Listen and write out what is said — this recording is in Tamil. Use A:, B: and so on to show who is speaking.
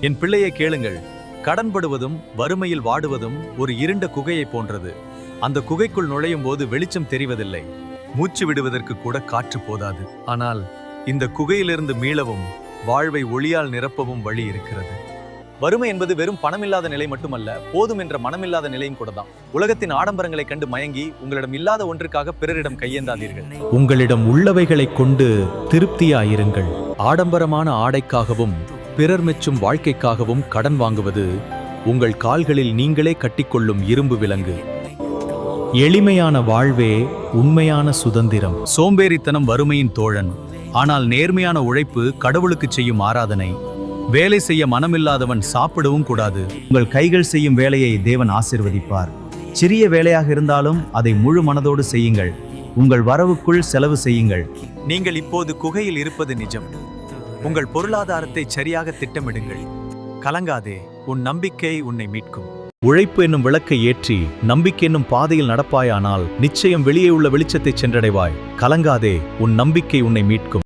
A: என் பிள்ளையை கேளுங்கள். கடன்படுவதும் வறுமையில் வாடுவதும் ஒரு இருண்ட குகையை போன்றது. அந்த குகைக்குள் நுழையும் போது வெளிச்சம் தெரிவதில்லை. மூச்சு விடுவதற்கு கூட காற்று போதாது. ஆனால் இந்த குகையிலிருந்து மீளவும் வாழ்வை ஒளியால் நிரப்பவும் வழி இருக்கிறது. வறுமை என்பது வெறும் பணமில்லாத நிலை மட்டுமல்ல, போதும் என்ற மனமில்லாத நிலையும் கூட தான். உலகத்தின் ஆடம்பரங்களை கண்டு மயங்கி உங்களிடம் இல்லாத ஒன்றுக்காக பிறரிடம் கையேந்தாதீர்கள். உங்களிடம் உள்ளவைகளை கொண்டு திருப்தியாயிருங்கள். ஆடம்பரமான ஆடைக்காகவும் பிறர் மெச்சும் வாழ்க்கைக்காகவும் கடன் வாங்குவது உங்கள் கால்களில் நீங்களே கட்டிக்கொள்ளும் இரும்பு விலங்கு. எளிமையான வாழ்வே உண்மையான சுதந்திரம். சோம்பேறித்தனம் வறுமையின் தோழன். ஆனால் நேர்மையான உழைப்பு கடவுளுக்கு செய்யும் ஆராதனை. வேலை செய்ய மனமில்லாதவன் சாப்பிடவும் கூடாது.
B: உங்கள் கைகள் செய்யும் வேலையை தேவன் ஆசீர்வதிப்பார். சிறிய வேலையாக இருந்தாலும் அதை முழு மனதோடு செய்யுங்கள். உங்கள் வரவுக்குள் செலவு செய்யுங்கள்.
A: நீங்கள் இப்போது குகையில் இருப்பது நிஜம். உங்கள் பொருளாதாரத்தை சரியாக திட்டமிடுங்கள். கலங்காதே, உன் நம்பிக்கை உன்னை மீட்கும்.
B: உழைப்பு என்னும் விளக்கை ஏற்றி நம்பிக்கை என்னும் பாதையில் நடப்பாயானால் நிச்சயம் வெளியே உள்ள வெளிச்சத்தை சென்றடைவாய். கலங்காதே, உன் நம்பிக்கை உன்னை மீட்கும்.